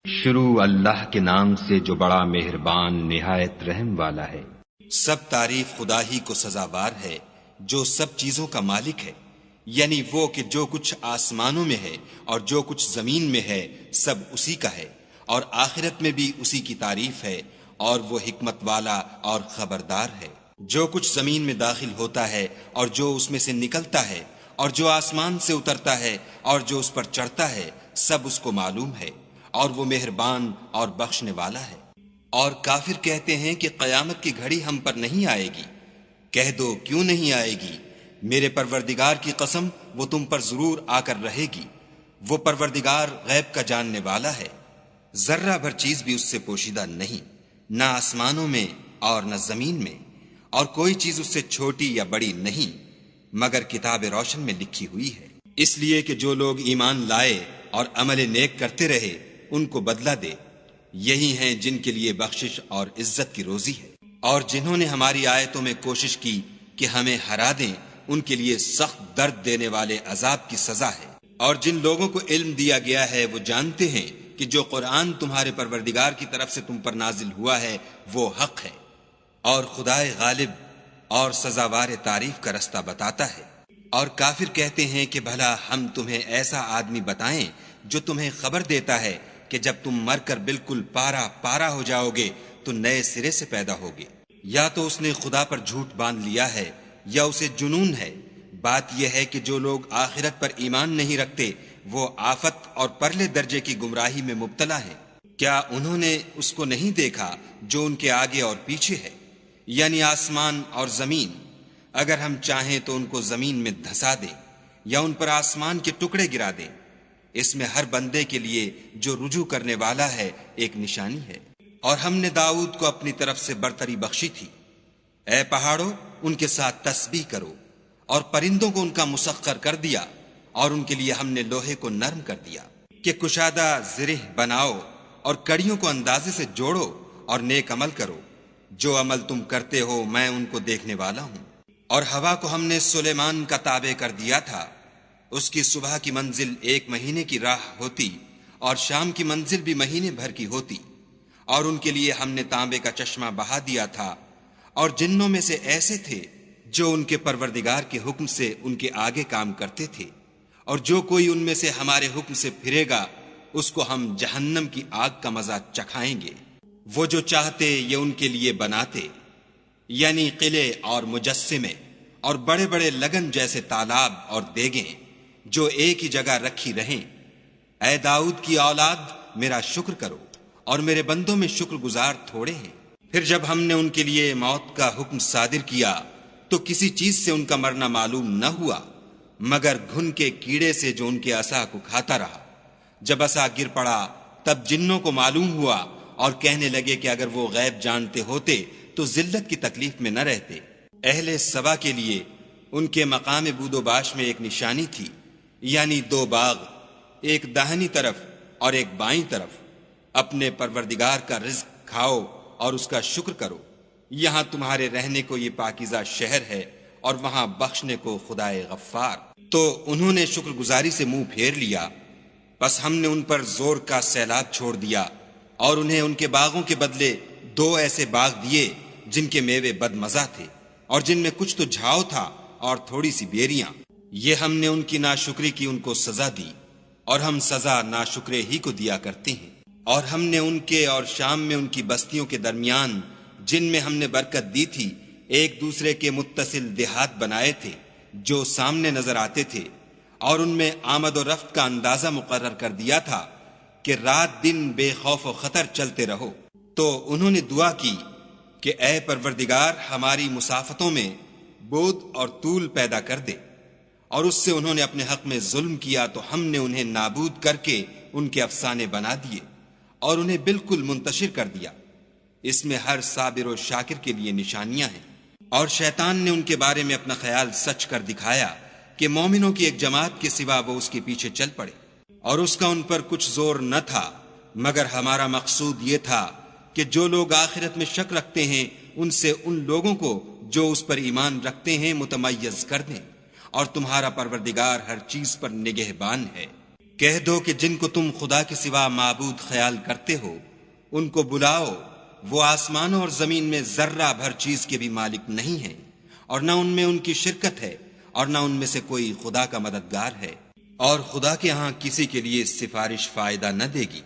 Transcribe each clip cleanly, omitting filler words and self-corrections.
شروع اللہ کے نام سے جو بڑا مہربان نہایت رحم والا ہے۔ سب تعریف خدا ہی کو سزاوار ہے جو سب چیزوں کا مالک ہے، یعنی وہ کہ جو کچھ آسمانوں میں ہے اور جو کچھ زمین میں ہے سب اسی کا ہے، اور آخرت میں بھی اسی کی تعریف ہے، اور وہ حکمت والا اور خبردار ہے۔ جو کچھ زمین میں داخل ہوتا ہے اور جو اس میں سے نکلتا ہے اور جو آسمان سے اترتا ہے اور جو اس پر چڑھتا ہے سب اس کو معلوم ہے، اور وہ مہربان اور بخشنے والا ہے۔ اور کافر کہتے ہیں کہ قیامت کی گھڑی ہم پر نہیں آئے گی۔ کہہ دو کیوں نہیں آئے گی؟ میرے پروردگار کی قسم وہ تم پر ضرور آ کر رہے گی۔ وہ پروردگار غیب کا جاننے والا ہے، ذرہ بھر چیز بھی اس سے پوشیدہ نہیں، نہ آسمانوں میں اور نہ زمین میں، اور کوئی چیز اس سے چھوٹی یا بڑی نہیں مگر کتاب روشن میں لکھی ہوئی ہے۔ اس لیے کہ جو لوگ ایمان لائے اور عمل نیک کرتے رہے ان کو بدلہ دے، یہی ہیں جن کے لیے بخشش اور عزت کی روزی ہے۔ اور جنہوں نے ہماری آیتوں میں کوشش کی کہ ہمیں ہرا دیں ان کے لیے سخت درد دینے والے عذاب کی سزا ہے۔ اور جن لوگوں کو علم دیا گیا ہے وہ جانتے ہیں کہ جو قرآن تمہارے پروردگار کی طرف سے تم پر نازل ہوا ہے وہ حق ہے، اور خدائے غالب اور سزاوار تعریف کا رستہ بتاتا ہے۔ اور کافر کہتے ہیں کہ بھلا ہم تمہیں ایسا آدمی بتائیں جو تمہیں خبر دیتا ہے کہ جب تم مر کر بالکل پارا پارا ہو جاؤ گے تو نئے سرے سے پیدا ہوگے۔ یا تو اس نے خدا پر جھوٹ باندھ لیا ہے یا اسے جنون ہے۔ بات یہ ہے کہ جو لوگ آخرت پر ایمان نہیں رکھتے وہ آفت اور پرلے درجے کی گمراہی میں مبتلا ہیں۔ کیا انہوں نے اس کو نہیں دیکھا جو ان کے آگے اور پیچھے ہے، یعنی آسمان اور زمین؟ اگر ہم چاہیں تو ان کو زمین میں دھسا دیں یا ان پر آسمان کے ٹکڑے گرا دیں۔ اس میں ہر بندے کے لیے جو رجوع کرنے والا ہے ایک نشانی ہے۔ اور ہم نے داؤد کو اپنی طرف سے برتری بخشی تھی۔ اے پہاڑوں ان کے ساتھ تسبیح کرو، اور پرندوں کو ان کا مسخر کر دیا، اور ان کے لیے ہم نے لوہے کو نرم کر دیا کہ کشادہ زرہ بناؤ، اور کڑیوں کو اندازے سے جوڑو اور نیک عمل کرو۔ جو عمل تم کرتے ہو میں ان کو دیکھنے والا ہوں۔ اور ہوا کو ہم نے سلیمان کا تابع کر دیا تھا، اس کی صبح کی منزل 1 مہینے کی راہ ہوتی اور شام کی منزل بھی مہینے بھر کی ہوتی۔ اور ان کے لیے ہم نے تانبے کا چشمہ بہا دیا تھا، اور جنوں میں سے ایسے تھے جو ان کے پروردگار کے حکم سے ان کے آگے کام کرتے تھے، اور جو کوئی ان میں سے ہمارے حکم سے پھرے گا اس کو ہم جہنم کی آگ کا مزہ چکھائیں گے۔ وہ جو چاہتے یہ ان کے لیے بناتے، یعنی قلعے اور مجسمے اور بڑے بڑے لگن جیسے تالاب اور دیگیں جو ایک ہی جگہ رکھی رہیں۔ اے داؤد کی اولاد میرا شکر کرو، اور میرے بندوں میں شکر گزار تھوڑے ہیں۔ پھر جب ہم نے ان کے لیے موت کا حکم صادر کیا تو کسی چیز سے ان کا مرنا معلوم نہ ہوا مگر گھن کے کیڑے سے جو ان کے عصا کو کھاتا رہا۔ جب عصا گر پڑا تب جنوں کو معلوم ہوا اور کہنے لگے کہ اگر وہ غیب جانتے ہوتے تو ذلت کی تکلیف میں نہ رہتے۔ اہل سبا کے لیے ان کے مقام بود و باش میں ایک نشانی تھی، یعنی 2 باغ، ایک داہنی طرف اور ایک بائیں طرف۔ اپنے پروردگار کا رزق کھاؤ اور اس کا شکر کرو۔ یہاں تمہارے رہنے کو یہ پاکیزہ شہر ہے، اور وہاں بخشنے کو خدائے غفار۔ تو انہوں نے شکر گزاری سے منہ پھیر لیا، بس ہم نے ان پر زور کا سیلاب چھوڑ دیا، اور انہیں ان کے باغوں کے بدلے 2 ایسے باغ دیے جن کے میوے بد مزہ تھے، اور جن میں کچھ تو جھاؤ تھا اور تھوڑی سی بیریاں۔ یہ ہم نے ان کی ناشکری کی ان کو سزا دی، اور ہم سزا ناشکرے ہی کو دیا کرتے ہیں۔ اور ہم نے ان کے اور شام میں ان کی بستیوں کے درمیان جن میں ہم نے برکت دی تھی ایک دوسرے کے متصل دیہات بنائے تھے جو سامنے نظر آتے تھے، اور ان میں آمد و رفت کا اندازہ مقرر کر دیا تھا کہ رات دن بے خوف و خطر چلتے رہو۔ تو انہوں نے دعا کی کہ اے پروردگار ہماری مسافتوں میں بود اور طول پیدا کر دے، اور اس سے انہوں نے اپنے حق میں ظلم کیا تو ہم نے انہیں نابود کر کے ان کے افسانے بنا دیے اور انہیں بالکل منتشر کر دیا۔ اس میں ہر صابر و شاکر کے لیے نشانیاں ہیں۔ اور شیطان نے ان کے بارے میں اپنا خیال سچ کر دکھایا کہ مومنوں کی ایک جماعت کے سوا وہ اس کے پیچھے چل پڑے، اور اس کا ان پر کچھ زور نہ تھا مگر ہمارا مقصود یہ تھا کہ جو لوگ آخرت میں شک رکھتے ہیں ان سے ان لوگوں کو جو اس پر ایمان رکھتے ہیں متمیز کر دیں، اور تمہارا پروردگار ہر چیز پر نگہبان ہے۔ کہہ دو کہ جن کو تم خدا کے سوا معبود خیال کرتے ہو ان کو بلاؤ، وہ آسمانوں اور زمین میں ذرہ بھر چیز کے بھی مالک نہیں ہیں، اور نہ ان میں ان کی شرکت ہے، اور نہ ان میں سے کوئی خدا کا مددگار ہے، اور خدا کے ہاں کسی کے لیے سفارش فائدہ نہ دے گی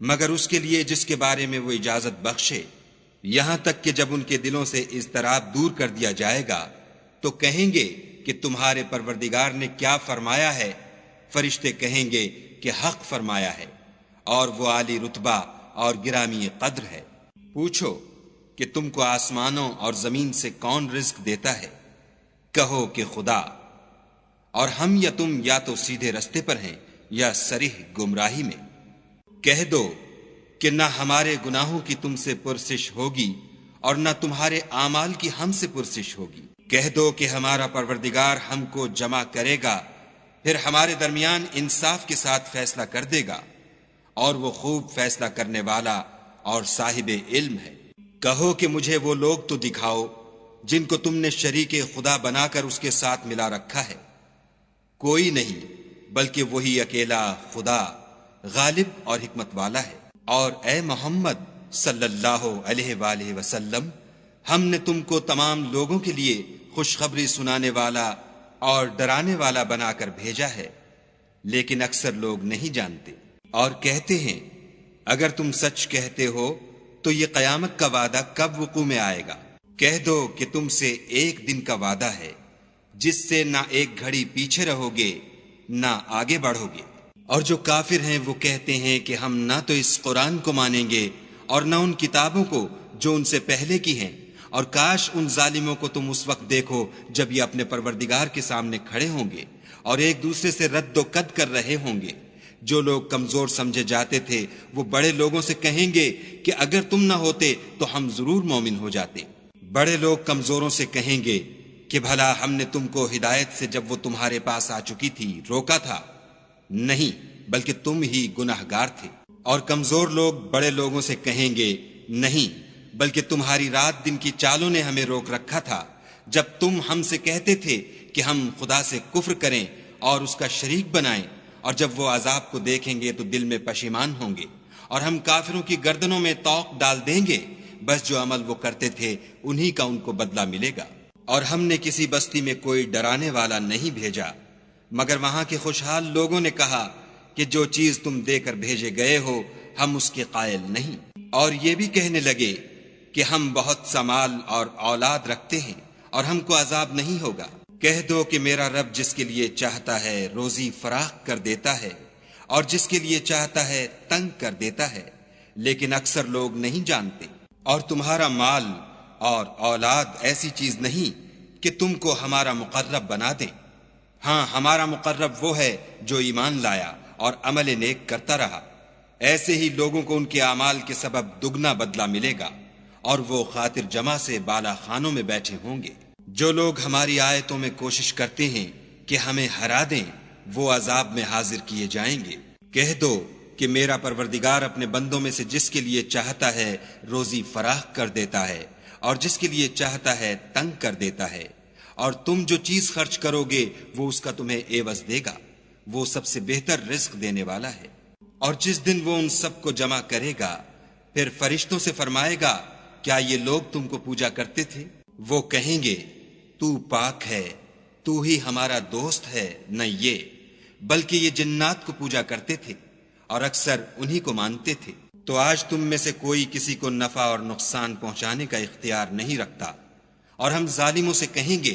مگر اس کے لیے جس کے بارے میں وہ اجازت بخشے، یہاں تک کہ جب ان کے دلوں سے اضطراب دور کر دیا جائے گا تو کہیں گے کہ تمہارے پروردگار نے کیا فرمایا ہے؟ فرشتے کہیں گے کہ حق فرمایا ہے، اور وہ عالی رتبہ اور گرامی قدر ہے۔ پوچھو کہ تم کو آسمانوں اور زمین سے کون رزق دیتا ہے؟ کہو کہ خدا، اور ہم یا تم یا تو سیدھے رستے پر ہیں یا صریح گمراہی میں۔ کہہ دو کہ نہ ہمارے گناہوں کی تم سے پرسش ہوگی اور نہ تمہارے اعمال کی ہم سے پرسش ہوگی۔ کہہ دو کہ ہمارا پروردگار ہم کو جمع کرے گا، پھر ہمارے درمیان انصاف کے ساتھ فیصلہ کر دے گا، اور وہ خوب فیصلہ کرنے والا اور صاحب علم ہے۔ کہو کہ مجھے وہ لوگ تو دکھاؤ جن کو تم نے شریک خدا بنا کر اس کے ساتھ ملا رکھا ہے۔ کوئی نہیں بلکہ وہی اکیلا خدا غالب اور حکمت والا ہے۔ اور اے محمد صلی اللہ علیہ وآلہ وسلم، ہم نے تم کو تمام لوگوں کے لیے خوشخبری سنانے والا اور ڈرانے والا بنا کر بھیجا ہے، لیکن اکثر لوگ نہیں جانتے۔ اور کہتے ہیں اگر تم سچ کہتے ہو تو یہ قیامت کا وعدہ کب وقوع میں آئے گا؟ کہہ دو کہ تم سے ایک دن کا وعدہ ہے جس سے نہ ایک گھڑی پیچھے رہو گے نہ آگے بڑھو گے۔ اور جو کافر ہیں وہ کہتے ہیں کہ ہم نہ تو اس قرآن کو مانیں گے اور نہ ان کتابوں کو جو ان سے پہلے کی ہیں، اور کاش ان ظالموں کو تم اس وقت دیکھو جب یہ اپنے پروردگار کے سامنے کھڑے ہوں گے اور ایک دوسرے سے رد و قد کر رہے ہوں گے۔ جو لوگ کمزور سمجھے جاتے تھے وہ بڑے لوگوں سے کہیں گے کہ اگر تم نہ ہوتے تو ہم ضرور مومن ہو جاتے۔ بڑے لوگ کمزوروں سے کہیں گے کہ بھلا ہم نے تم کو ہدایت سے جب وہ تمہارے پاس آ چکی تھی روکا تھا؟ نہیں، بلکہ تم ہی گناہگار تھے۔ اور کمزور لوگ بڑے لوگوں سے کہیں گے نہیں، بلکہ تمہاری رات دن کی چالوں نے ہمیں روک رکھا تھا جب تم ہم سے کہتے تھے کہ ہم خدا سے کفر کریں اور اس کا شریک بنائیں، اور جب وہ عذاب کو دیکھیں گے تو دل میں پشیمان ہوں گے، اور ہم کافروں کی گردنوں میں طوق ڈال دیں گے، بس جو عمل وہ کرتے تھے انہی کا ان کو بدلہ ملے گا۔ اور ہم نے کسی بستی میں کوئی ڈرانے والا نہیں بھیجا مگر وہاں کے خوشحال لوگوں نے کہا کہ جو چیز تم دے کر بھیجے گئے ہو ہم اس کے قائل نہیں، اور یہ بھی کہنے لگے کہ ہم بہت سا مال اور اولاد رکھتے ہیں اور ہم کو عذاب نہیں ہوگا۔ کہہ دو کہ میرا رب جس کے لیے چاہتا ہے روزی فراخ کر دیتا ہے اور جس کے لیے چاہتا ہے تنگ کر دیتا ہے، لیکن اکثر لوگ نہیں جانتے۔ اور تمہارا مال اور اولاد ایسی چیز نہیں کہ تم کو ہمارا مقرب بنا دیں، ہاں ہمارا مقرب وہ ہے جو ایمان لایا اور عمل نیک کرتا رہا، ایسے ہی لوگوں کو ان کے اعمال کے سبب دگنا بدلہ ملے گا، اور وہ خاطر جمع سے بالا خانوں میں بیٹھے ہوں گے۔ جو لوگ ہماری آیتوں میں کوشش کرتے ہیں کہ ہمیں ہرا دیں وہ عذاب میں حاضر کیے جائیں گے۔ کہہ دو کہ میرا پروردگار اپنے بندوں میں سے جس کے لیے چاہتا ہے روزی فراخ کر دیتا ہے اور جس کے لیے چاہتا ہے تنگ کر دیتا ہے، اور تم جو چیز خرچ کرو گے وہ اس کا تمہیں عوض دے گا، وہ سب سے بہتر رزق دینے والا ہے۔ اور جس دن وہ ان سب کو جمع کرے گا پھر فرشتوں سے فرمائے گا کیا یہ لوگ تم کو پوجا کرتے تھے؟ وہ کہیں گے تو پاک ہے، تو ہی ہمارا دوست ہے، نہ یہ بلکہ یہ جنات کو پوجا کرتے تھے اور اکثر انہی کو مانتے تھے۔ تو آج تم میں سے کوئی کسی کو نفع اور نقصان پہنچانے کا اختیار نہیں رکھتا، اور ہم ظالموں سے کہیں گے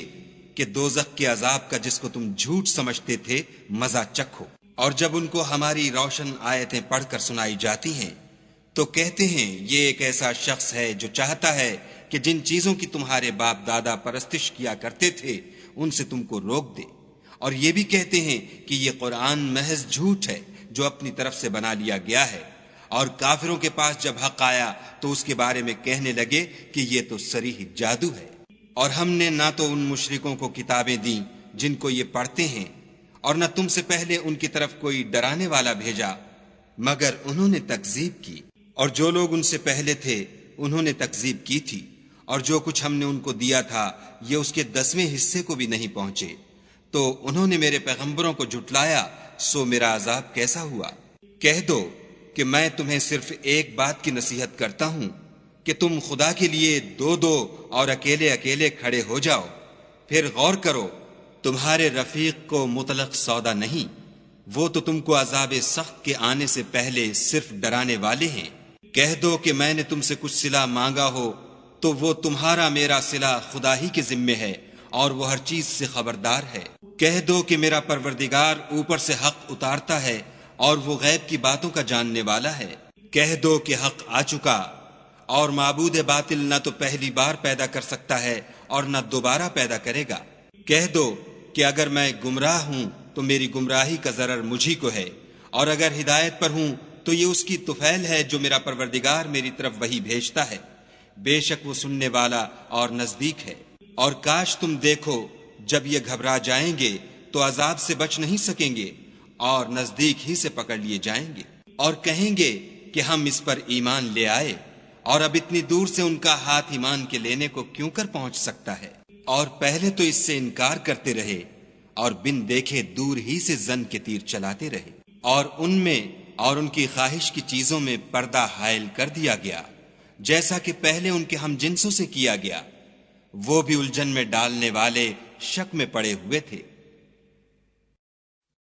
کہ دوزخ کے عذاب کا جس کو تم جھوٹ سمجھتے تھے مزہ چکھو۔ اور جب ان کو ہماری روشن آیتیں پڑھ کر سنائی جاتی ہیں تو کہتے ہیں یہ ایک ایسا شخص ہے جو چاہتا ہے کہ جن چیزوں کی تمہارے باپ دادا پرستش کیا کرتے تھے ان سے تم کو روک دے، اور یہ بھی کہتے ہیں کہ یہ قرآن محض جھوٹ ہے جو اپنی طرف سے بنا لیا گیا ہے۔ اور کافروں کے پاس جب حق آیا تو اس کے بارے میں کہنے لگے کہ یہ تو صریح جادو ہے۔ اور ہم نے نہ تو ان مشرکوں کو کتابیں دیں جن کو یہ پڑھتے ہیں، اور نہ تم سے پہلے ان کی طرف کوئی ڈرانے والا بھیجا مگر انہوں نے تکذیب کی، اور جو لوگ ان سے پہلے تھے انہوں نے تکذیب کی تھی، اور جو کچھ ہم نے ان کو دیا تھا یہ اس کے 10ویں حصے کو بھی نہیں پہنچے، تو انہوں نے میرے پیغمبروں کو جھٹلایا سو میرا عذاب کیسا ہوا۔ کہہ دو کہ میں تمہیں صرف ایک بات کی نصیحت کرتا ہوں کہ تم خدا کے لیے دو دو اور اکیلے اکیلے کھڑے ہو جاؤ، پھر غور کرو، تمہارے رفیق کو مطلق سودا نہیں، وہ تو تم کو عذاب سخت کے آنے سے پہلے صرف ڈرانے والے ہیں۔ کہہ دو کہ میں نے تم سے کچھ صلہ مانگا ہو تو وہ تمہارا میرا صلہ خدا ہی کے ذمے ہے اور وہ ہر چیز سے خبردار ہے۔ کہہ دو کہ میرا پروردگار اوپر سے حق اتارتا ہے اور وہ غیب کی باتوں کا جاننے والا ہے۔ کہہ دو کہ حق آ چکا اور معبود باطل نہ تو پہلی بار پیدا کر سکتا ہے اور نہ دوبارہ پیدا کرے گا۔ کہہ دو کہ اگر میں گمراہ ہوں تو میری گمراہی کا ضرر مجھی کو ہے، اور اگر ہدایت پر ہوں تو یہ اس کی طفیل ہے جو میرا پروردگار میری طرف وحی بھیجتا ہے، بے شک وہ سننے والا اور نزدیک ہے۔ اور کاش تم دیکھو جب یہ گھبرا جائیں گے تو عذاب سے بچ نہیں سکیں گے اور نزدیک ہی سے پکڑ لیے جائیں گے، اور کہیں گے کہ ہم اس پر ایمان لے آئے، اور اب اتنی دور سے ان کا ہاتھ ایمان کے لینے کو کیوں کر پہنچ سکتا ہے؟ اور پہلے تو اس سے انکار کرتے رہے اور بن دیکھے دور ہی سے زن کے تیر چلاتے رہے، اور ان میں اور ان کی خواہش کی چیزوں میں پردہ حائل کر دیا گیا، جیسا کہ پہلے ان کے ہم جنسوں سے کیا گیا، وہ بھی الجھن میں ڈالنے والے شک میں پڑے ہوئے تھے۔